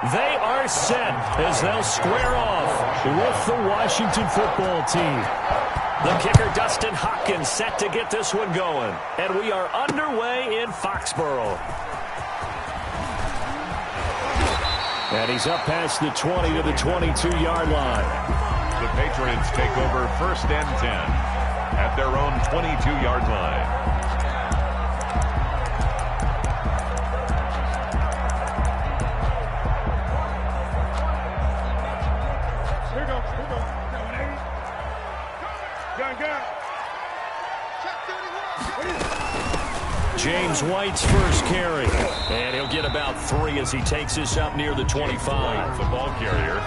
They are set as they'll square off with the Washington football team. The kicker, Dustin Hopkins, set to get this one going. And we are underway in Foxborough. And he's up past the 20 to the 22-yard line. The Patriots take over 1st and 10 at their own 22-yard line. James White's first carry. And he'll get about 3 as he takes this up near the 25. The ball carrier.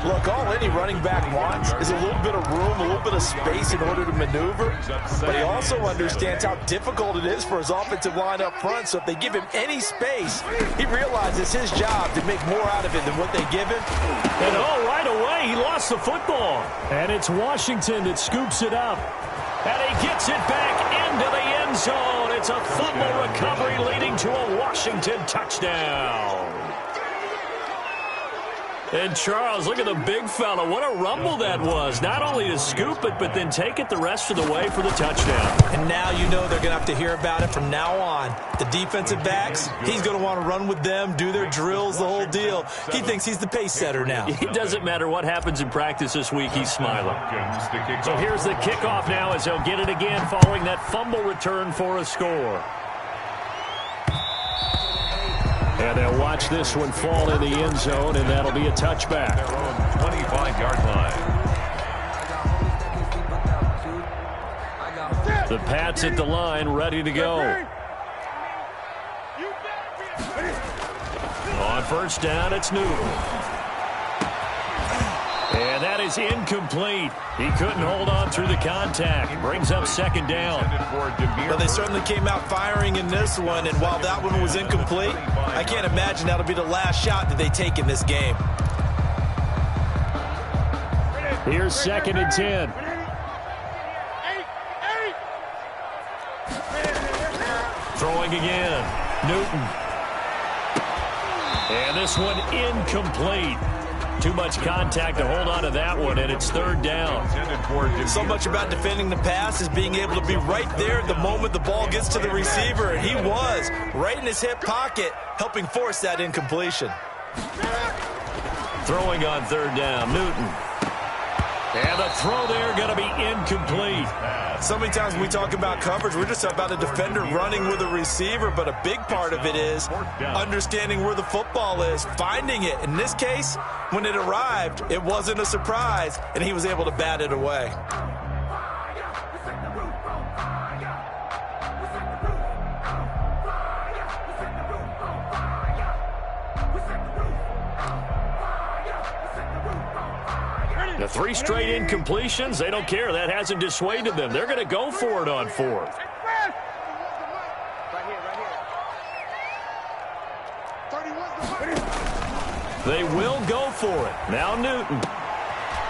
Look, all any running back wants is a little bit of room, a little bit of space in order to maneuver. But he also understands how difficult it is for his offensive line up front. So if they give him any space, he realizes his job to make more out of it than what they give him. And right away, he lost the football. And it's Washington that scoops it up. And he gets it back into the end zone. It's a fumble recovery leading to a Washington touchdown. And Charles, look at the big fella. What a rumble that was. Not only to scoop it, but then take it the rest of the way for the touchdown. And now you know they're going to have to hear about it from now on. The defensive backs, he's going to want to run with them, do their drills, the whole deal. He thinks he's the pace setter now. It doesn't matter what happens in practice this week. He's smiling. So here's the kickoff now as they'll get it again following that fumble return for a score. And they'll watch this one fall in the end zone, and that'll be a touchback. Their own 25-yard line. The Pats at the line, ready to go. On first down, it's Newton. And that is incomplete. He couldn't hold on through the contact. Brings up 2nd down. Well, they certainly came out firing in this one, and while that one was incomplete, I can't imagine that'll be the last shot that they take in this game. Here's 2nd and 10. Throwing again. Newton. And this one incomplete. Too much contact to hold on to that one, and it's 3rd down. So much about defending the pass is being able to be right there at the moment the ball gets to the receiver, and he was right in his hip pocket, helping force that incompletion. Throwing on 3rd down, Newton. And the throw there going to be incomplete. So many times when we talk about coverage, we're just about a defender running with a receiver, but a big part of it is understanding where the football is, finding it. In this case, when it arrived, it wasn't a surprise, and he was able to bat it away. The 3 straight incompletions, they don't care. That hasn't dissuaded them. They're going to go for it on 4th. They will go for it. Now Newton.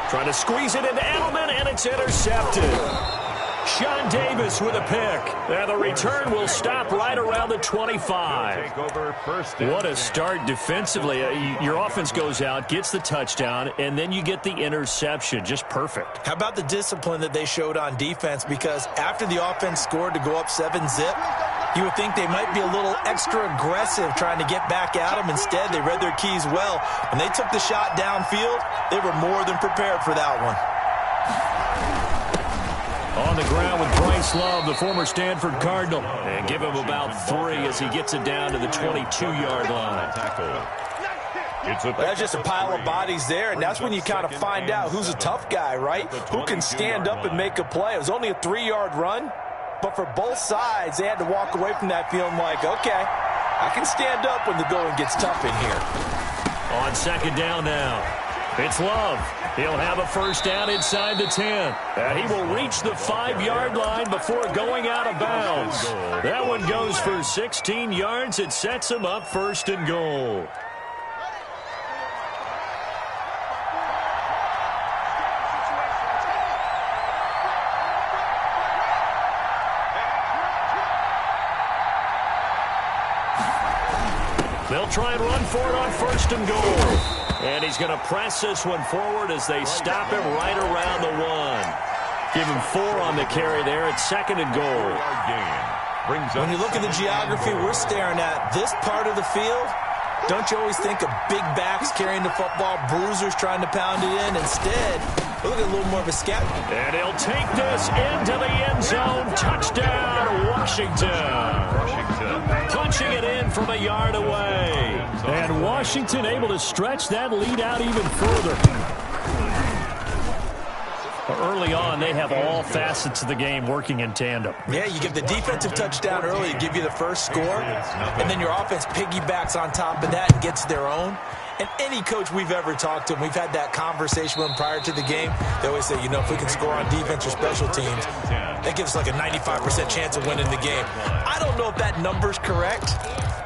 Trying to squeeze it into Edelman, and it's intercepted. Sean Davis with a pick. And the return will stop right around the 25. What a start defensively. Your offense goes out, gets the touchdown, and then you get the interception. Just perfect. How about the discipline that they showed on defense? Because after the offense scored to go up 7-zip, you would think they might be a little extra aggressive trying to get back at them. Instead, they read their keys well. When they took the shot downfield, they were more than prepared for that one. On the ground with Bryce Love, the former Stanford Cardinal. And give him about 3 as he gets it down to the 22-yard line. That's just a pile of bodies there, and that's when you kind of find out who's a tough guy, right? Who can stand up and make a play. It was only a 3-yard run, but for both sides, they had to walk away from that feeling like, okay, I can stand up when the going gets tough in here. On 2nd down now, it's Love. He'll have a first down inside the 10. And he will reach the 5-yard line before going out of bounds. That one goes for 16 yards. It sets him up 1st and goal. They'll try and run for it on 1st and goal. And he's going to press this one forward as they stop him right around the 1. Give him 4 on the carry there at 2nd and goal. When you look at the geography we're staring at, this part of the field, don't you always think of big backs carrying the football, bruisers trying to pound it in? Instead, look at a little more of a scat. And he'll take this into the end zone. Touchdown, Washington. Punching it in from a yard away. And Washington able to stretch that lead out even further. Early on, they have all facets of the game working in tandem. Yeah, you give the defensive touchdown early to give you the first score, and then your offense piggybacks on top of that and gets their own. And any coach we've ever talked to, and we've had that conversation with them prior to the game, they always say, you know, if we can score on defense or special teams, that gives us like a 95% chance of winning the game. I don't know if that number's correct,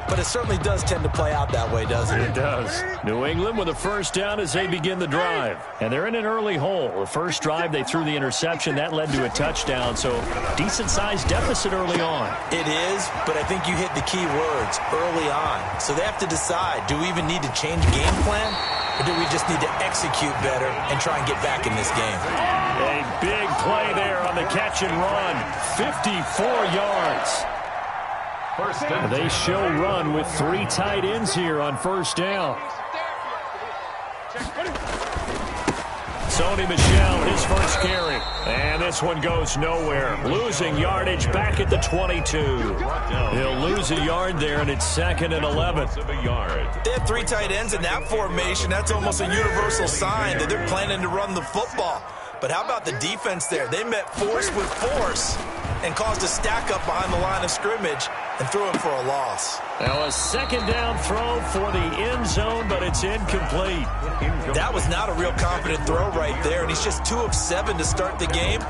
but it certainly does tend to play out that way, doesn't it? It does. New England with a first down as they begin the drive. And they're in an early hole. The first drive, they threw the interception. That led to a touchdown, so decent-sized deficit early on. It is, but I think you hit the key words, early on. So they have to decide, do we even need to change game plan, or do we just need to execute better and try and get back in this game? A big play there on the catch and run. 54 yards. They show run with 3 tight ends here on first down. Sony Michel, his first carry. And this one goes nowhere. Losing yardage back at the 22. He'll lose a yard there, and it's 2nd and 11. They have 3 tight ends in that formation. That's almost a universal sign that they're planning to run the football. But how about the defense there? They met force with force and caused a stack up behind the line of scrimmage and threw it for a loss. Now a 2nd down throw for the end zone, but it's incomplete. That was not a real confident throw right there, and he's just 2 of 7 to start the game.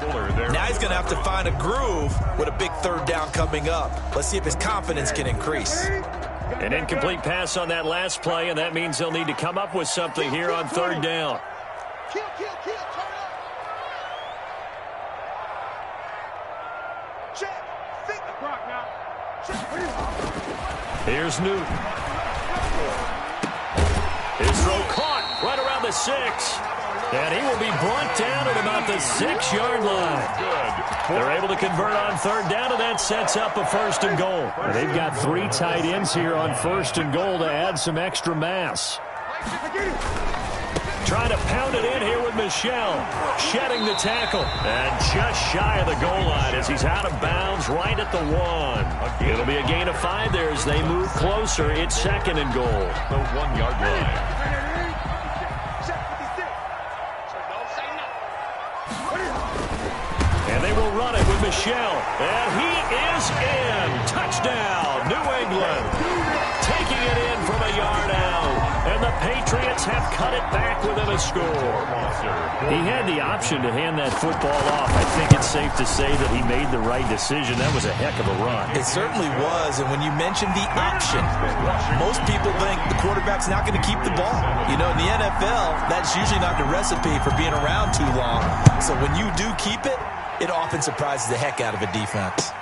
Now he's going to have to find a groove with a big 3rd down coming up. Let's see if his confidence can increase. An incomplete pass on that last play, and that means they'll need to come up with something here on 3rd down. Here's Newton. His throw caught right around the 6. And he will be brought down at about the 6-yard line. They're able to convert on 3rd down, and that sets up a 1st and goal. They've got 3 tight ends here on 1st and goal to add some extra mass. Trying to pound it in here with Michel. Shedding the tackle. And just shy of the goal line as he's out of bounds right at the 1. It'll be a gain of 5 there as they move closer. It's 2nd and goal. The 1-yard line. And they will run it with Michel. And he is in. Touchdown, New England. Taking it in from a yard out. And the Patriots have cut it back within a score. He had the option to hand that football off. I think it's safe to say that he made the right decision. That was a heck of a run. It certainly was. And when you mentioned the option, most people think the quarterback's not going to keep the ball. You know, in the NFL, that's usually not the recipe for being around too long. So when you do keep it, it often surprises the heck out of a defense.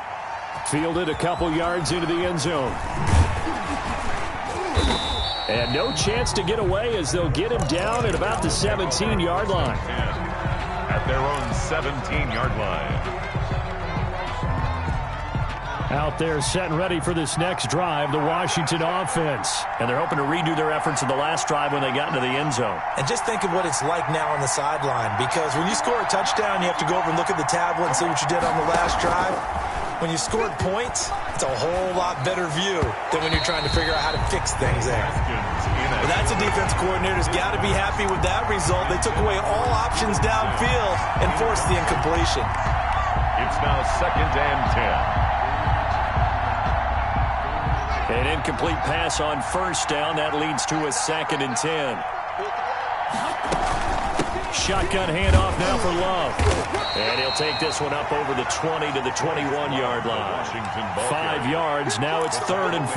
Fielded a couple yards into the end zone. And no chance to get away as they'll get him down at about the 17-yard line. At their own 17-yard line. Out there set and ready for this next drive, the Washington offense. And they're hoping to redo their efforts in the last drive when they got into the end zone. And just think of what it's like now on the sideline, because when you score a touchdown, you have to go over and look at the tablet and see what you did on the last drive. When you scored points, it's a whole lot better view than when you're trying to figure out how to fix things there. But that's a defense coordinator's got to be happy with that result. They took away all options downfield and forced the incompletion. It's now 2nd and 10. An incomplete pass on 1st down. That leads to a 2nd and 10. Shotgun handoff now for Love. And he'll take this one up over the 20 to the 21-yard line. 5 yards. Now it's 3rd and 5.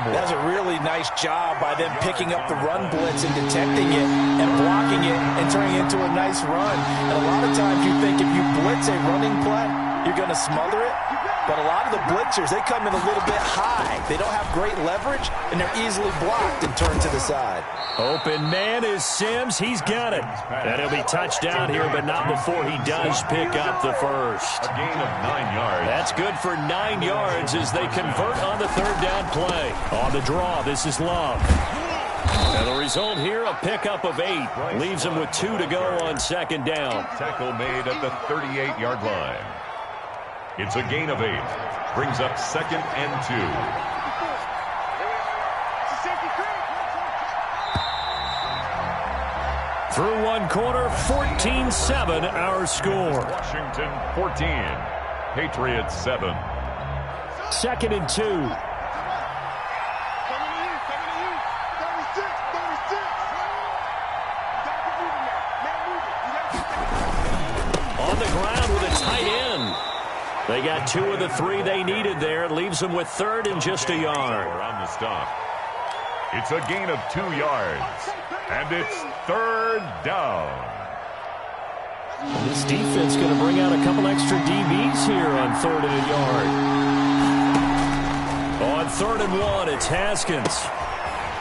That's a really nice job by them picking up the run blitz and detecting it and blocking it and turning it into a nice run. And a lot of times you think if you blitz a running play, you're going to smother it. But a lot of the blitzers, they come in a little bit high. They don't have great leverage, and they're easily blocked and turned to the side. Open man is Sims. He's got it. And he'll be touched down here, but not before he does pick up the first. A gain of 9 yards. That's good for 9 yards as they convert on the third down play. On the draw, this is Love. And the result here, a pickup of 8. Leaves him with 2 to go on second down. Tackle made at the 38-yard line. It's a gain of 8. Brings up 2nd and 2. Through one quarter, 14-7 our score. Washington 14. Patriots 7. 2nd and 2. On the ground with a tight end. They got 2 of the 3 they needed there. It leaves them with 3rd and just a yard. On the stop. It's a gain of 2 yards. And it's 3rd down. This defense going to bring out a couple extra DBs here on 3rd and a yard. On 3rd and 1, it's Haskins.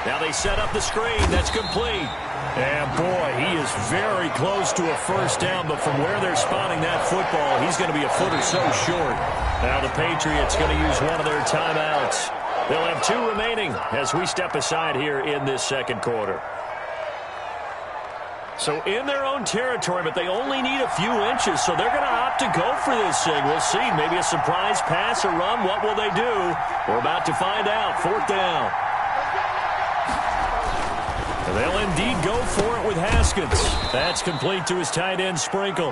Now they set up the screen. That's complete. And, boy, he is very close to a first down, but from where they're spotting that football, he's going to be a foot or so short. Now the Patriots going to use one of their timeouts. They'll have 2 remaining as we step aside here in this second quarter. So in their own territory, but they only need a few inches, so they're going to opt to go for this thing. We'll see. Maybe a surprise pass or run. What will they do? We're about to find out. 4th down. They'll indeed go for it with Haskins. That's complete to his tight end, Sprinkle.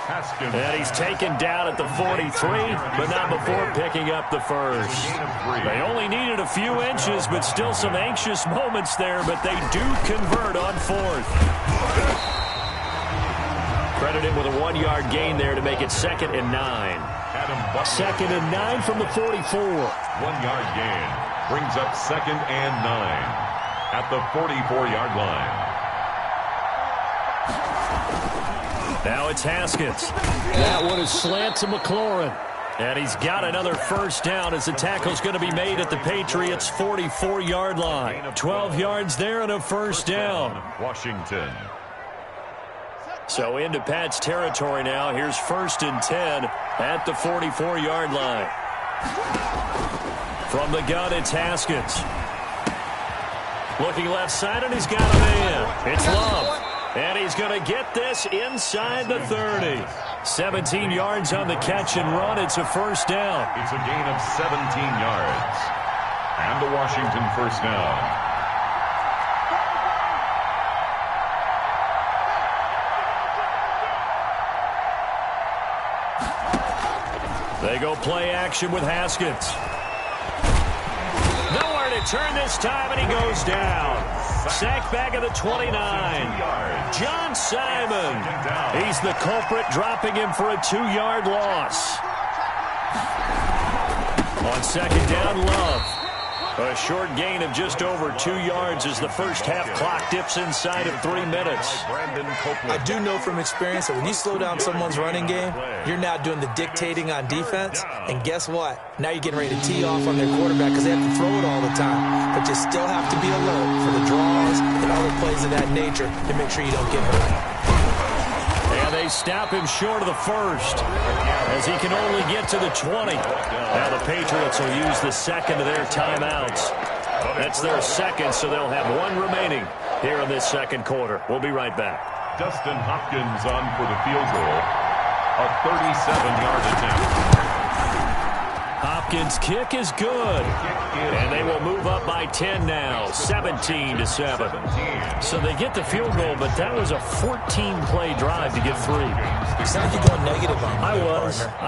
Haskins. And he's taken down at the 43, but not before picking up the first. They only needed a few inches, but still some anxious moments there, but they do convert on 4th. Credit him with a 1-yard gain there to make it 2nd and 9. 2nd and 9 from the 44. 1-yard gain. Brings up 2nd and 9. At the 44-yard line. Now it's Haskins. That one is slant to McLaurin. And he's got another first down as the tackle's going to be made at the Patriots' 44-yard line. 12 yards there and a first down. Washington. So into Pat's territory now. Here's 1st and 10 at the 44-yard line. From the gun, it's Haskins. Looking left side, and he's got a man. It's Love. And he's going to get this inside the 30. 17 yards on the catch and run. It's a first down. It's a gain of 17 yards. And the Washington first down. They go play action with Haskins. Nowhere to turn this time, and he goes down. Sacked back at the 29. John Simon. He's the culprit, dropping him for a 2-yard loss. On second down, Love. A short gain of just over 2 yards as the first half clock dips inside of 3 minutes. I do know from experience that when you slow down someone's running game, you're now doing the dictating on defense. And guess what? Now you're getting ready to tee off on their quarterback because they have to throw it all the time. But you still have to be alert for the draws and other plays of that nature to make sure you don't get hurt. And they stop him short of the first as he can only get to the 20. Now the Patriots will use the second of their timeouts. That's their second, so they'll have 1 remaining here in this second quarter. We'll be right back. Dustin Hopkins on for the field goal. A 37-yard attempt. Hopkins' kick is good. And they will move up by 10 now, 17-7. So they get the field goal, but that was a 14-play drive to get 3. You sound like you're going negative on me. I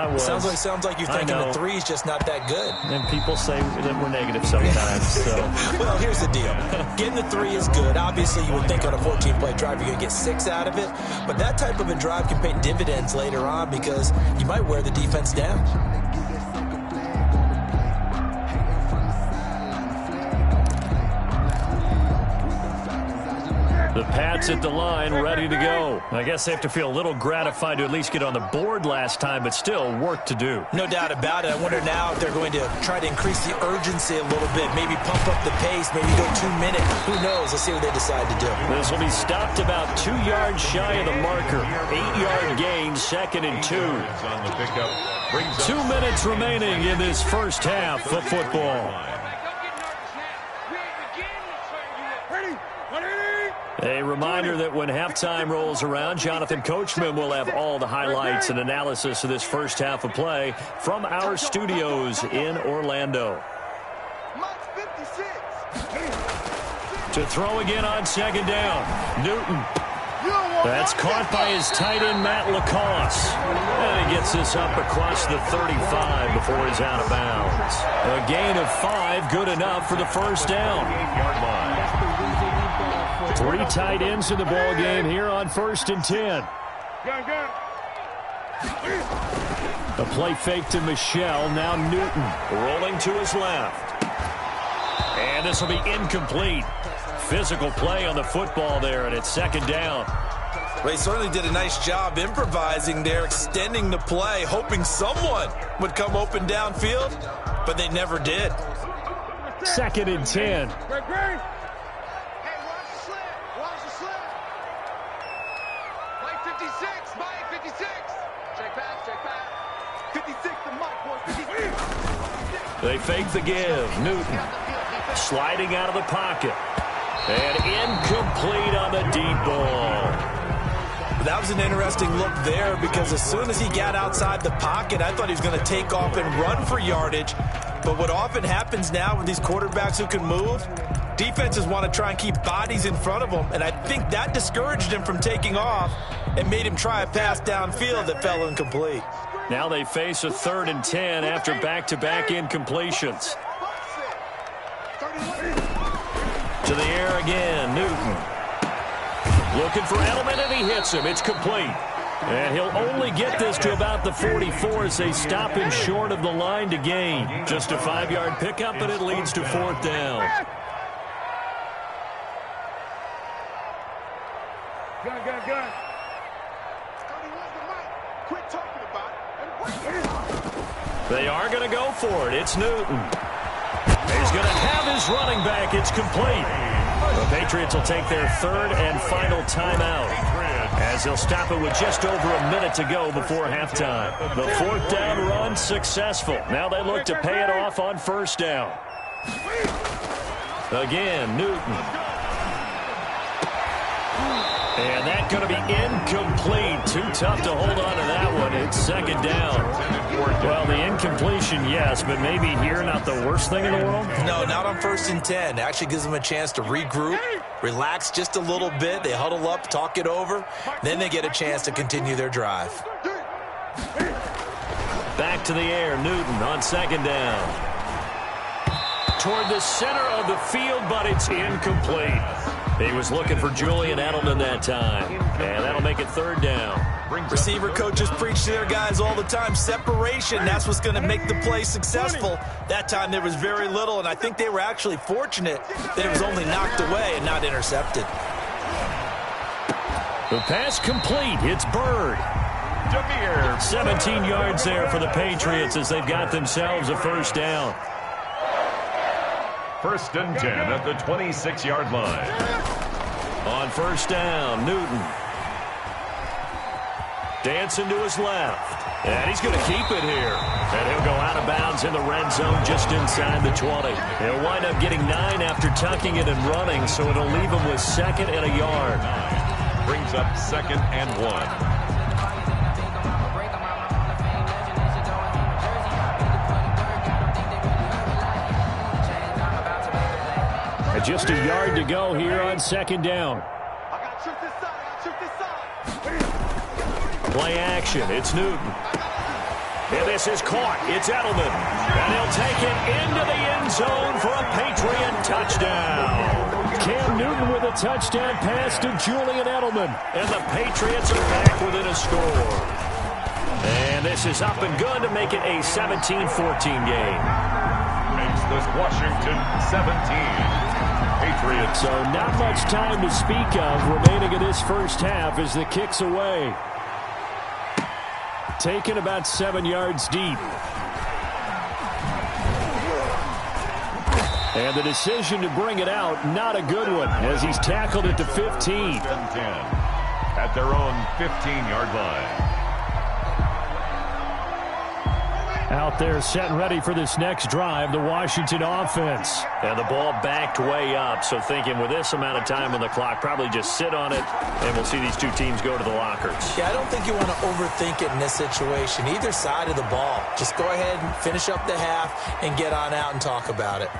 was. Sounds like you're thinking the 3 is just not that good. And people say that we're negative sometimes. So. Well, here's the deal. Getting the 3 is good. Obviously, you would think on a 14-play drive you're going to get 6 out of it. But that type of a drive can pay dividends later on because you might wear the defense down. The Pats at the line, ready to go. I guess they have to feel a little gratified to at least get on the board last time, but still work to do. No doubt about it. I wonder now if they're going to try to increase the urgency a little bit, maybe pump up the pace, maybe go 2 minutes. Who knows? Let's see what they decide to do. This will be stopped about 2 yards shy of the marker. 8-yard gain, 2nd and 2. 2 minutes remaining in this first half of football. A reminder that when halftime rolls around, Jonathan Coachman will have all the highlights and analysis of this first half of play from our studios in Orlando. To throw again on 2nd down, Newton. That's caught by his tight end, Matt Lacoste. And he gets this up across the 35 before he's out of bounds. A gain of 5, good enough for the first down. 3 tight ends in the ball game here on 1st and 10. A play fake to Michelle. Now Newton rolling to his left. And this will be incomplete. Physical play on the football there, and it's 2nd down. Well, he certainly did a nice job improvising there, extending the play, hoping someone would come open downfield, but they never did. 2nd and 10. They fake the give. Newton sliding out of the pocket. And incomplete on the deep ball. That was an interesting look there because as soon as he got outside the pocket, I thought he was going to take off and run for yardage. But what often happens now with these quarterbacks who can move, defenses want to try and keep bodies in front of them. And I think that discouraged him from taking off and made him try a pass downfield that fell incomplete. Now they face a 3rd and 10 after back-to-back incompletions. To the air again, Newton. Looking for Edelman, and he hits him. It's complete. And he'll only get this to about the 44 as they stop him short of the line to gain. Just a 5-yard pickup, but it leads to 4th down. Gun. They are going to go for it. It's Newton. He's going to have his running back. It's complete. The Patriots will take their 3rd and final timeout as they'll stop it with just over a minute to go before halftime. The 4th down run successful. Now they look to pay it off on 1st down. Again, Newton. And that's going to be incomplete. Too tough to hold on to that one. It's 2nd down. Well, the incompletion, yes, but maybe here not the worst thing in the world? No, not on 1st and 10. It actually gives them a chance to regroup, relax just a little bit. They huddle up, talk it over. Then they get a chance to continue their drive. Back to the air, Newton on 2nd down. Toward the center of the field, but it's incomplete. He was looking for Julian Edelman that time, and that'll make it 3rd down. Receiver coaches preach to their guys all the time. Separation, that's what's going to make the play successful. That time there was very little, and I think they were actually fortunate that it was only knocked away and not intercepted. The pass complete. It's Bird. 17 yards there for the Patriots as they've got themselves a 1st down. 1st and 10 at the 26-yard line. On 1st down, Newton. Dancing to his left. And he's going to keep it here. And he'll go out of bounds in the red zone just inside the 20. He'll wind up getting 9 after tucking it and running, so it'll leave him with 2nd and a yard. Brings up 2nd and 1. Just a yard to go here on 2nd down. Play action. It's Newton. And this is caught. It's Edelman. And he'll take it into the end zone for a Patriot touchdown. Cam Newton with a touchdown pass to Julian Edelman. And the Patriots are back within a score. And this is up and good to make it a 17-14 game. Makes this Washington 17. Patriots. So not much time to speak of remaining in this first half as the kick's away. Taken about 7 yards deep. And the decision to bring it out, not a good one, as he's tackled at the 15. At their own 15-yard line. Out there set and ready for this next drive, the Washington offense. And the ball backed way up, so thinking with this amount of time on the clock, probably just sit on it, and we'll see these two teams go to the lockers. Yeah, I don't think you want to overthink it in this situation. Either side of the ball. Just go ahead and finish up the half and get on out and talk about it.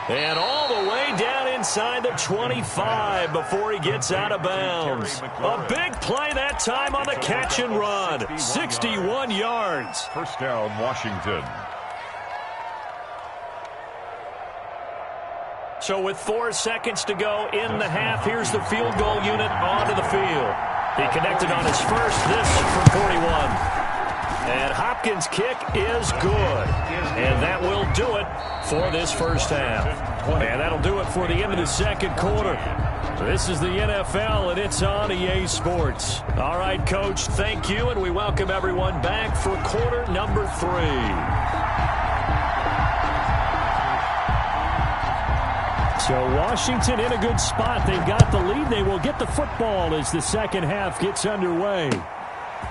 And all the way down inside the 25 before he gets out of bounds. A big play that time on the catch and run. 61 yards. First down, Washington. So with 4 seconds to go in the half, here's the field goal unit onto the field. He connected on his first, this from 41. And Hopkins' kick is good. And that will do it for this first half. And that'll do it for the end of the second quarter. This is the NFL, and it's on EA Sports. All right, Coach, thank you, and we welcome everyone back for quarter number 3. So Washington in a good spot. They've got the lead. They will get the football as the second half gets underway.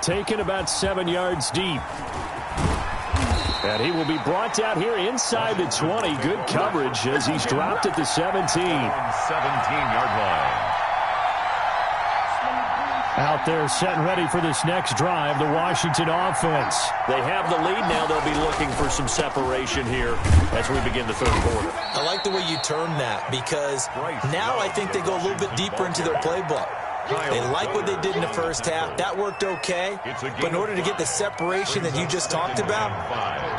Taken about 7 yards deep. And he will be brought out here inside the 20. Good coverage as he's dropped at the 17. 17-yard line. Out there set and ready for this next drive, the Washington offense. They have the lead now. They'll be looking for some separation here as we begin the third quarter. I like the way you term that because now I think they go a little bit deeper into their playbook. They like what they did in the first half. That worked okay. But in order to get the separation that you just talked about,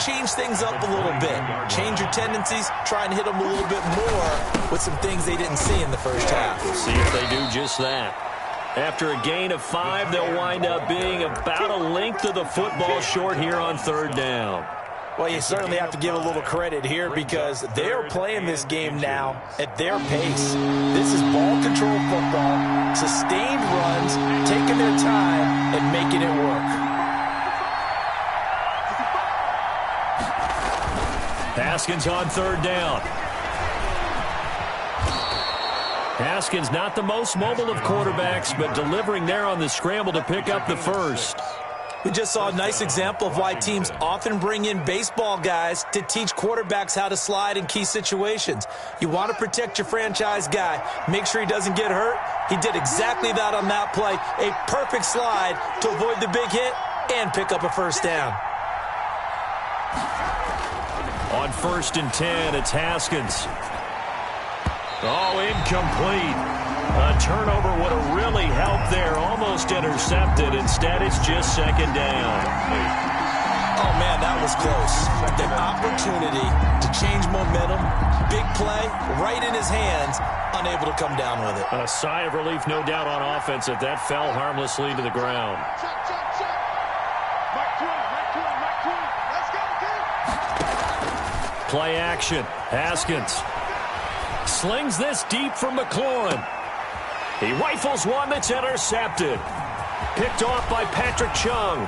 change things up a little bit. Change your tendencies. Try and hit them a little bit more with some things they didn't see in the first half. We'll see if they do just that. After a gain of 5, they'll wind up being about a length of the football short here on third down. Well, you certainly have to give a little credit here because they are playing this game now at their pace. This is ball control football, sustained runs, taking their time and making it work. Haskins on third down. Haskins not the most mobile of quarterbacks, but delivering there on the scramble to pick up the first. We just saw a nice example of why teams often bring in baseball guys to teach quarterbacks how to slide in key situations. You want to protect your franchise guy. Make sure he doesn't get hurt. He did exactly that on that play. A perfect slide to avoid the big hit and pick up a first down. On 1st and 10, it's Haskins. Oh, incomplete. A turnover would have really helped there. Almost intercepted. Instead, it's just second down. Oh, man, that was close. The opportunity to change momentum. Big play right in his hands. Unable to come down with it. A sigh of relief, no doubt, on offense if that fell harmlessly to the ground. Play action. Haskins slings this deep from McLaurin. He rifles one that's intercepted. Picked off by Patrick Chung.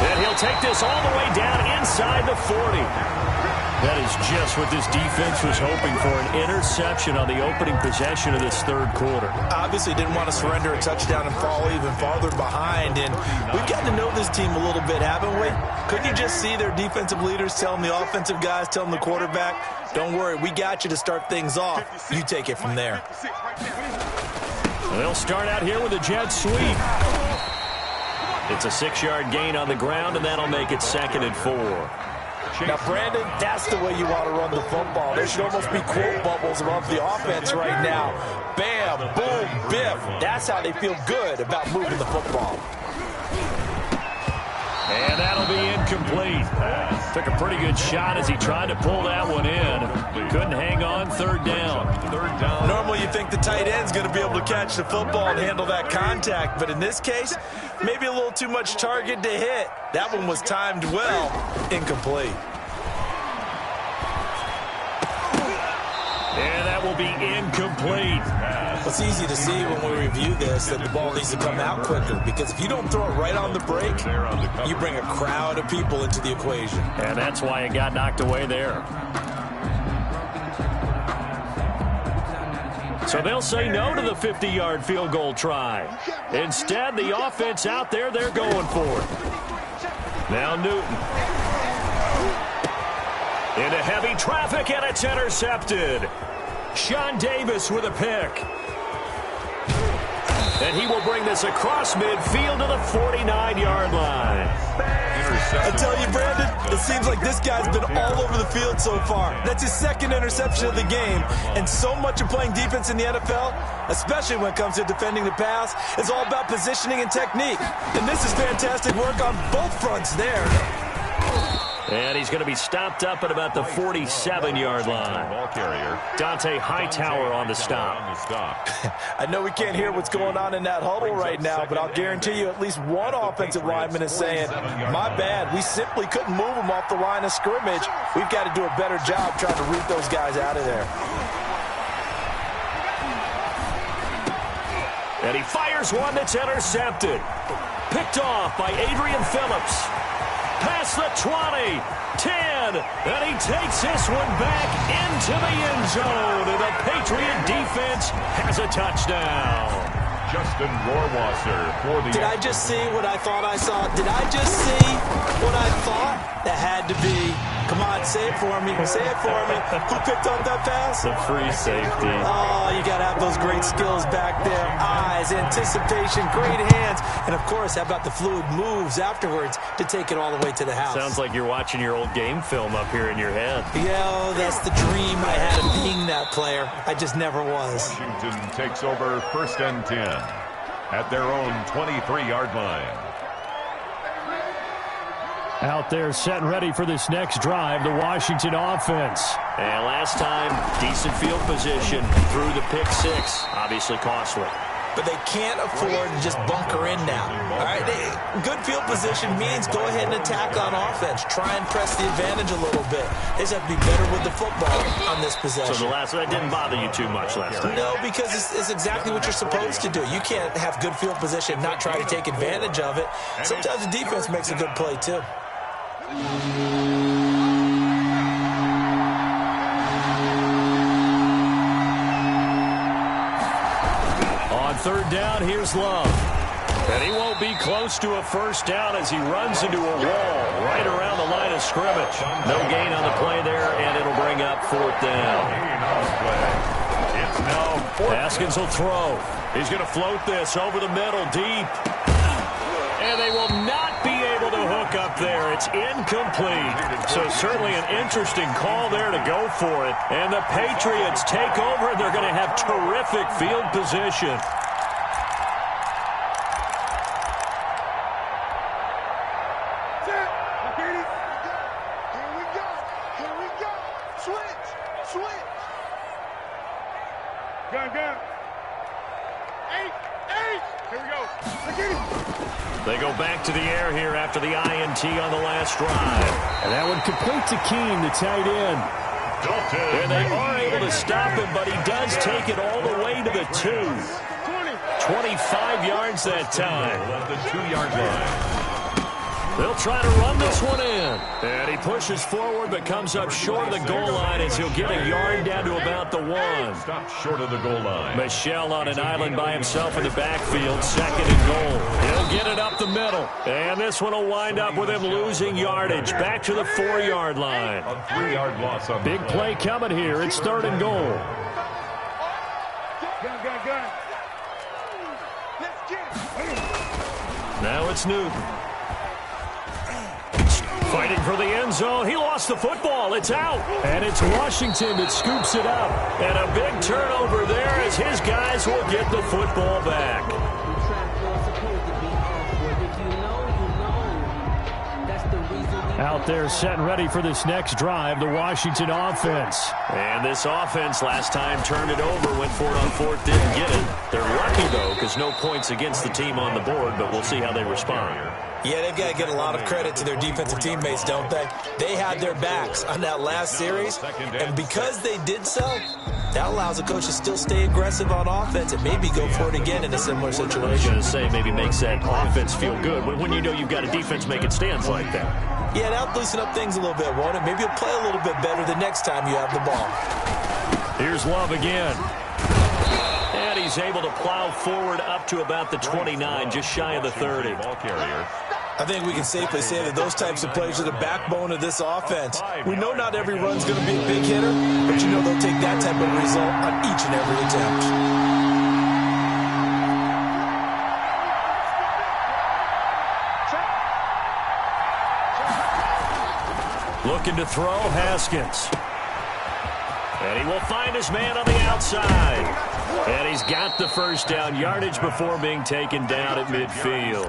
And he'll take this all the way down inside the 40. That is just what this defense was hoping for, an interception on the opening possession of this third quarter. Obviously didn't want to surrender a touchdown and fall even farther behind. And we've gotten to know this team a little bit, haven't we? Couldn't you just see their defensive leaders telling the offensive guys, telling the quarterback, don't worry, we got you to start things off. You take it from there. They'll start out here with a jet sweep. It's a 6-yard gain on the ground, and that'll make it 2nd and 4. Now, Brandon, that's the way you want to run the football. There should almost be quote bubbles above the offense right now. Bam, boom, biff. That's how they feel good about moving the football. And that'll be incomplete. Took a pretty good shot as he tried to pull that one in. Couldn't hang on. Third down. Normally you think the tight end's going to be able to catch the football and handle that contact. But in this case, maybe a little too much target to hit. That one was timed well. Incomplete. will be incomplete. It's easy to see when we review this that the ball needs to come out quicker, because if you don't throw it right on the break, you bring a crowd of people into the equation. And that's why it got knocked away there. So they'll say no to the 50-yard field goal try. Instead, the offense out there, they're going for it. Now Newton. Into heavy traffic, and it's intercepted. Sean Davis with a pick. And he will bring this across midfield to the 49-yard line. I tell you, Brandon, it seems like this guy's been all over the field so far. That's his second interception of the game. And so much of playing defense in the NFL, especially when it comes to defending the pass, is all about positioning and technique. And this is fantastic work on both fronts there. And he's going to be stopped up at about the 47-yard line. Ball carrier. Dante Hightower on the stop. I know we can't hear what's going on in that huddle right now, but I'll guarantee you at least one offensive lineman is saying, my bad, we simply couldn't move him off the line of scrimmage. We've got to do a better job trying to root those guys out of there. And he fires one that's intercepted. Picked off by Adrian Phillips. Past the 20, 10, and he takes this one back into the end zone, and the Patriot defense has a touchdown. Justin Rohrwasser for the... Did I just see what I thought I saw? Did I just see what I thought? That had to be. Come on, say it for me. Say it for me. Who picked up that pass? The free safety. Oh, you got to have those great skills back there. Eyes, anticipation, great hands. And, of course, how about the fluid moves afterwards to take it all the way to the house? Sounds like you're watching your old game film up here in your head. Yeah, that's the dream I had of being that player. I just never was. Washington takes over 1st and 10 at their own 23-yard line. Out there set and ready for this next drive, the Washington offense. And last time, decent field position through the pick six. Obviously costly. But they can't afford to just bunker in now. All right, good field position means go ahead and attack on offense. Try and press the advantage a little bit. They just have to be better with the football on this possession. So that didn't bother you too much last time? No, because it's exactly what you're supposed to do. You can't have good field position, not try to take advantage of it. Sometimes the defense makes a good play, too. On 3rd down, here's Love. And he won't be close to a first down as he runs into a wall right around the line of scrimmage. No gain on the play there, and it'll bring up 4th down. It's now 4th. Haskins will throw. He's going to float this over the middle, deep. And they will not be able to hook up there. It's incomplete. So certainly an interesting call there to go for it. And the Patriots take over, and they're going to have terrific field position. They go back to the air here after the INT on the last drive. And that one complete to Keene, the tight end. And they are able to stop him, but he does take it all the way to the 2. 25 yards that time. At the 2-yard line. They'll try to run this one in. And he pushes forward but comes up short of the goal line as he'll get a yard down to about the 1. Stopped short of the goal line. Michel on an island by himself in the backfield, 2nd and goal. He'll get it up the middle. And this one will wind up with him losing yardage back to the 4-yard line. A 3-yard loss on Big play coming here. It's 3rd and goal. Now it's Newton. Fighting for the end zone. He lost the football. It's out. And it's Washington that scoops it up. And a big turnover there as his guys will get the football back. Out there set and ready for this next drive, the Washington offense. And this offense last time turned it over, went for it on fourth, didn't get it. They're lucky, though, because no points against the team on the board, but we'll see how they respond. Yeah, they've got to get a lot of credit to their defensive teammates, don't they? They had their backs on that last series, and because they did so, that allows the coach to still stay aggressive on offense and maybe go for it again in a similar situation. I was going to say, maybe makes that offense feel good when you know you've got a defense making stands like that. Yeah, that'll loosen up things a little bit, won't it? Maybe you'll play a little bit better the next time you have the ball. Here's Love again. And he's able to plow forward up to about the 29, just shy of the 30. I think we can safely say that those types of plays are the backbone of this offense. We know not every run's going to be a big hitter, but you know they'll take that type of result on each and every attempt. Looking to throw, Haskins. And he will find his man on the outside. And he's got the first down yardage before being taken down at midfield.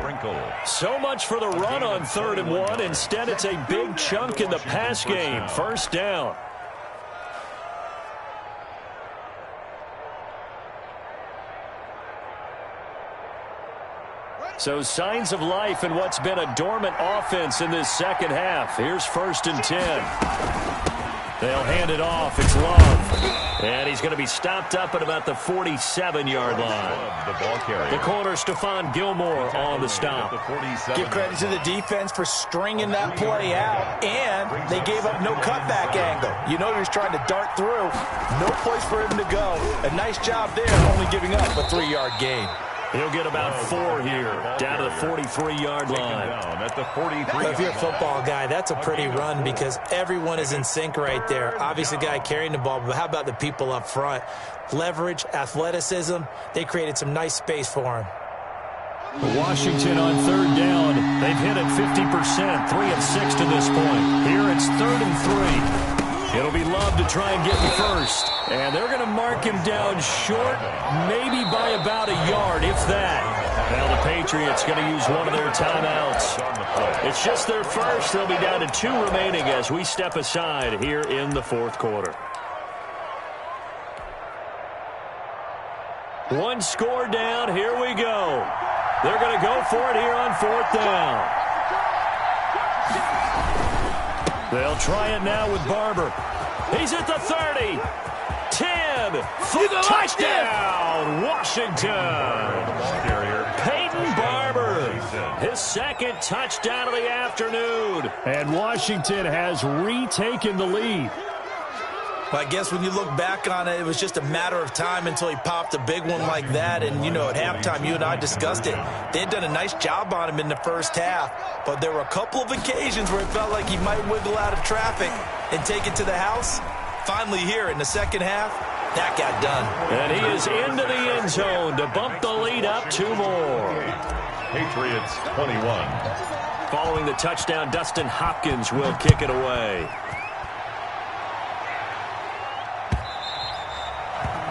So much for the run on 3rd and 1. Instead, it's a big chunk in the pass game. First down. So signs of life in what's been a dormant offense in this second half. Here's 1st and 10. They'll hand it off. It's Love. And he's going to be stopped up at about the 47-yard line. The corner, Stephon Gilmore, on the stop. Give credit to the defense for stringing that play out, and they gave up no cutback angle. You know he was trying to dart through. No place for him to go. A nice job there, only giving up a 3-yard gain. He'll get about 4 here, down to the 43-yard line. If you're a football guy, that's a pretty run because everyone is in sync right there. Obviously, the guy carrying the ball, but how about the people up front? Leverage, athleticism, they created some nice space for him. Washington on 3rd down. They've hit it 50%, 3 of 6 to this point. Here it's 3rd and 3. It'll be Love to try and get him first. And they're going to mark him down short, maybe by about a yard, if that. Now the Patriots going to use one of their timeouts. It's just their first. They'll be down to 2 remaining as we step aside here in the 4th quarter. One score down. Here we go. They're going to go for it here on 4th down. They'll try it now with Barber. He's at the 30. 10. Touchdown, Washington. Peyton Barber. His 2nd touchdown of the afternoon. And Washington has retaken the lead. Well, I guess when you look back on it, it was just a matter of time until he popped a big one like that. And, you know, at halftime, you and I discussed it. They had done a nice job on him in the first half. But there were a couple of occasions where it felt like he might wiggle out of traffic and take it to the house. Finally here in the second half, that got done. And he is into the end zone to bump the lead up 2 more. Patriots 21. Following the touchdown, Dustin Hopkins will kick it away.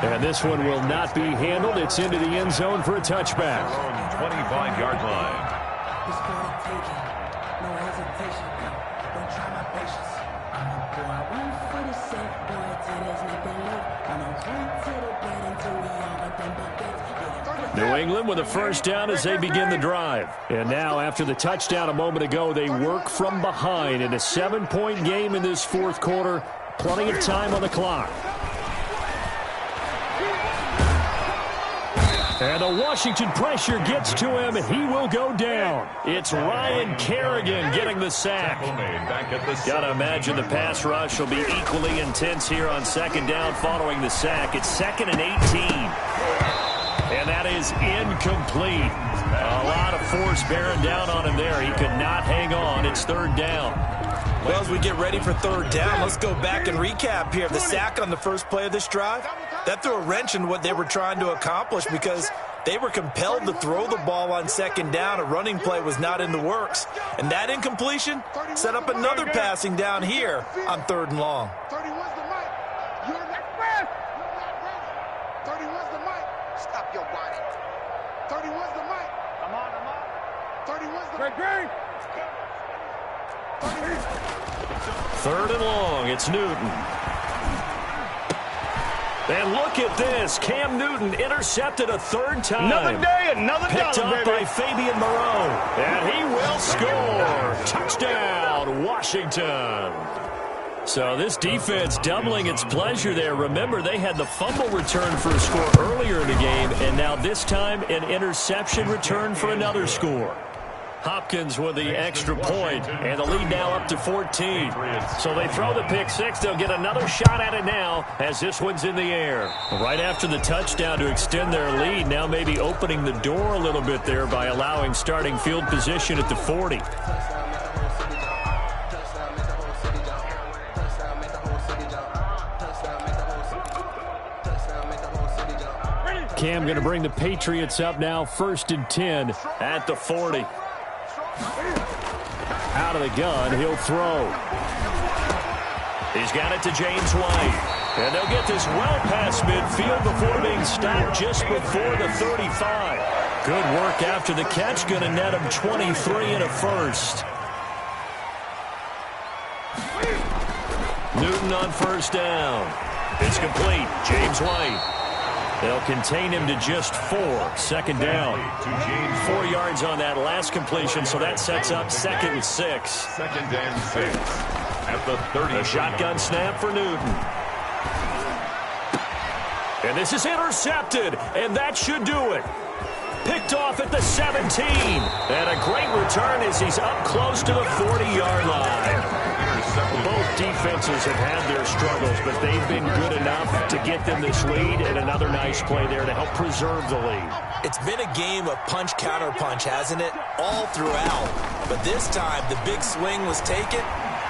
And this one will not be handled. It's into the end zone for a touchback. 25-yard line. New England with a first down as they begin the drive. And now, after the touchdown a moment ago, they work from behind in a 7-point game in this 4th quarter. Plenty of time on the clock. And the Washington pressure gets to him. He will go down. It's Ryan Kerrigan getting the sack. Got to imagine the pass rush will be equally intense here on 2nd down following the sack. It's 2nd and 18. And that is incomplete. A lot of force bearing down on him there. He could not hang on. It's 3rd down. Well, as we get ready for 3rd down, let's go back and recap here. The sack on the first play of this drive, that threw a wrench in what they were trying to accomplish because they were compelled to throw the ball on 2nd down. A running play was not in the works. And that incompletion set up another passing down here on 3rd and long. 31's the mic. You're not ready. 31's the mic. Stop your body. 31's the mic. I'm on. 31's the mic. Third and long. It's Newton. And look at this. Cam Newton intercepted a third time. Another day, another Picked dollar, up baby. by Fabian Moreau. And he will score. Touchdown, Washington. So this defense doubling its pleasure there. Remember, they had the fumble return for a score earlier in the game, and now this time an interception return for another score. Hopkins with the extra point, and the lead now up to 14. So they throw the pick six. They'll get another shot at it now as this one's in the air. Right after the touchdown to extend their lead, now maybe opening the door a little bit there by allowing starting field position at the 40. Cam going to bring the Patriots up now, 1st and 10 at the 40. Out of the gun, he'll throw. He's got it to James White. And they'll get this well past midfield before being stopped just before the 35. Good work after the catch. Going to net him 23 and a first. Newton on first down. It's complete. James White. They'll contain him to just 4. Second down. 4 yards on that last completion, so that sets up 2nd and 6. 2nd and 6 at the 30. A shotgun snap for Newton. And this is intercepted, and that should do it. Picked off at the 17. And a great return as he's up close to the 40-yard line. Both defenses have had their struggles, but they've been good enough to get them this lead, and another nice play there to help preserve the lead. It's been a game of punch-counter-punch, hasn't it? All throughout. But this time, the big swing was taken,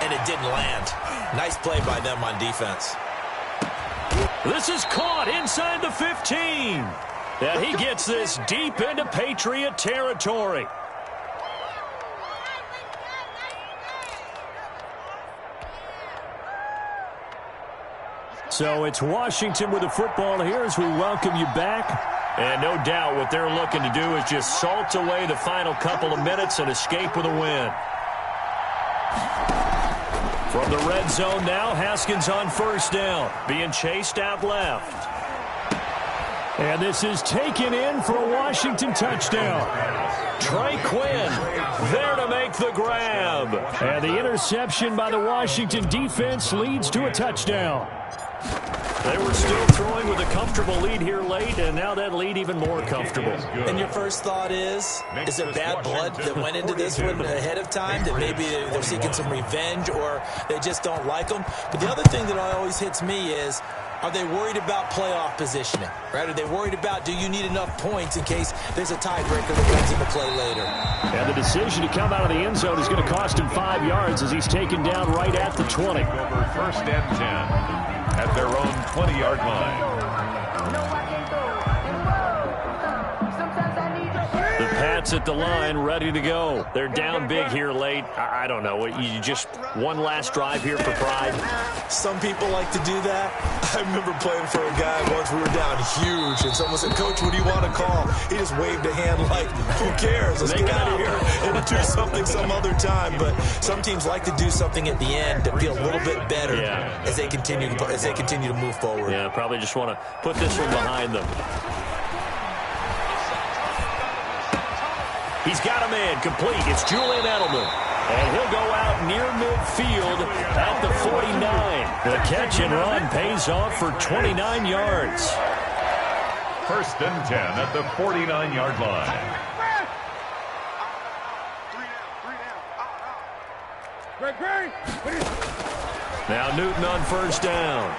and it didn't land. Nice play by them on defense. This is caught inside the 15. And he gets this deep into Patriot territory. So it's Washington with the football here as we welcome you back. And no doubt what they're looking to do is just salt away the final couple of minutes and escape with a win. From the red zone now, Haskins on first down, being chased out left. And this is taken in for a Washington touchdown. Trey Quinn there to make the grab. And the interception by the Washington defense leads to a touchdown. They were still throwing with a comfortable lead here late, and now that lead even more comfortable. And your first thought is there bad blood that went into this one ahead of time, that maybe they're seeking some revenge or they just don't like them? But the other thing that always hits me is, are they worried about playoff positioning? Right? Are they worried about, do you need enough points in case there's a tiebreaker that comes into play later? And the decision to come out of the end zone is going to cost him 5 yards as he's taken down right at the 20. Over 1st and 10 at their own 20-yard line. The Pats at the line, ready to go. They're down big here late. I don't know. You just one last drive here for pride. Some people like to do that. I remember playing for a guy once. We were down huge, and someone said, "Coach, what do you want to call?" He just waved a hand like, "Who cares? Let's get out of here and do something some other time." But some teams like to do something at the end to feel a little bit better as they continue to move forward. Yeah, probably just want to put this one behind them. He's got a man complete. It's Julian Edelman. And he'll go out near midfield at the 49. The catch and run pays off for 29 yards. 1st and 10 at the 49-yard line. Now Newton on first down.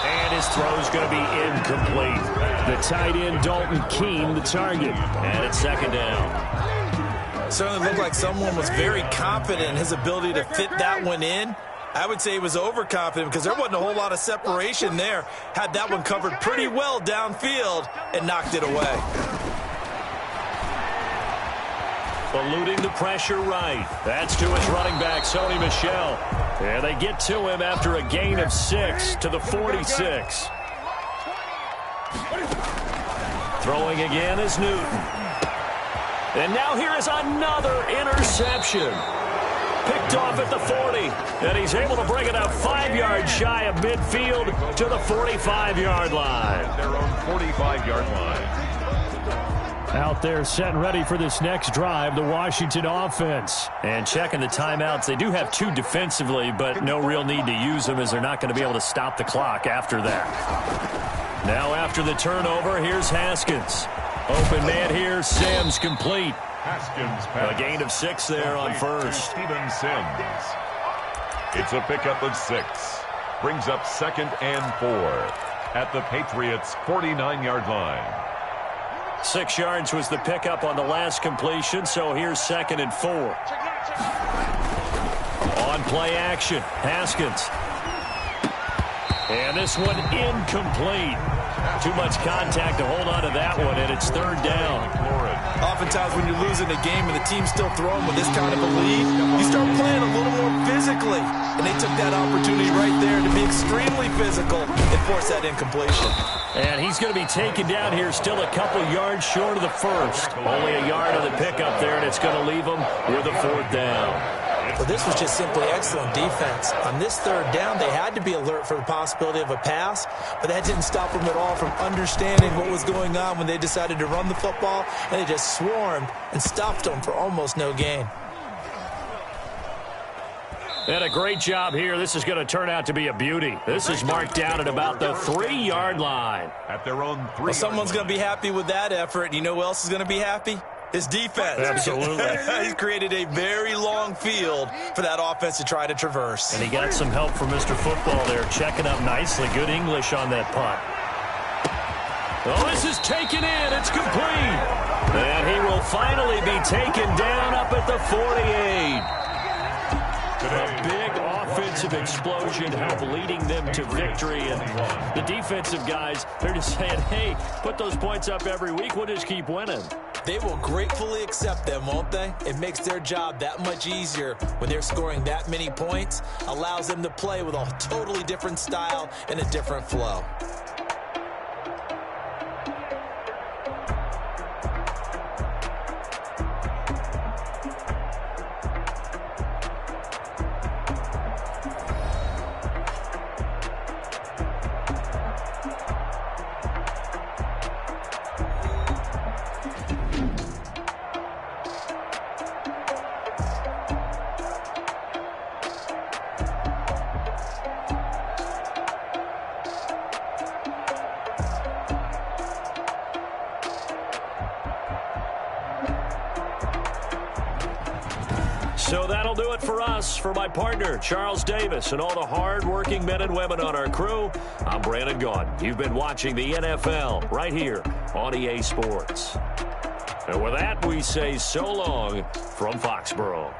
And his throw's going to be incomplete. The tight end, Dalton Keene, the target. And it's 2nd down. Certainly looked like someone was very confident in his ability to fit that one in. I would say he was overconfident because there wasn't a whole lot of separation there. Had that one covered pretty well downfield and knocked it away. Eluding the pressure right. That's to his running back, Sony Michel. And they get to him after a gain of 6 to the 46. Throwing again is Newton. And now here is another interception. picked off at the 40. And he's able to bring it up 5 yards shy of midfield to the 45-yard line. Their own 45-yard line. Out there set and ready for this next drive, the Washington offense. And checking the timeouts, they do have 2 defensively, but no real need to use them as they're not going to be able to stop the clock after that. Now after the turnover, here's Haskins. Open man here, Sims complete. Haskins A gain of 6 there on first. Steven Sims. It's a pickup of 6. Brings up 2nd and 4 at the Patriots' 49-yard line. 6 yards was the pickup on the last completion, so here's 2nd and 4. On play action, Haskins. And this one incomplete. Too much contact to hold on to that one, and it's 3rd down. Oftentimes when you're losing a game and the team's still throwing with this kind of a lead, you start playing a little more physically. And they took that opportunity right there to be extremely physical and force that incompletion. And he's going to be taken down here, still a couple yards short of the first. Only a yard on the pickup there, and it's going to leave him with a 4th down. Well, this was just simply excellent defense. On this 3rd down, they had to be alert for the possibility of a pass, but that didn't stop them at all from understanding what was going on when they decided to run the football, and they just swarmed and stopped them for almost no gain. And a great job here. This is going to turn out to be a beauty. This is marked down at about the 3-yard line. At their own 3. Well, someone's going to be happy with that effort. You know who else is going to be happy? His defense. Absolutely. He's created a very long field for that offense to try to traverse. And he got some help from Mr. Football there, checking up nicely. Good English on that punt. Oh, this is taken in. It's complete. And he will finally be taken down up at the 48. A big offensive explosion help leading them to victory. And the defensive guys, they're just saying, hey, put those points up every week. We'll just keep winning. They will gratefully accept them, won't they? It makes their job that much easier when they're scoring that many points. Allows them to play with a totally different style and a different flow. So that'll do it for us. For my partner, Charles Davis, and all the hard-working men and women on our crew, I'm Brandon Gaudin. You've been watching the NFL right here on EA Sports. And with that, we say so long from Foxborough.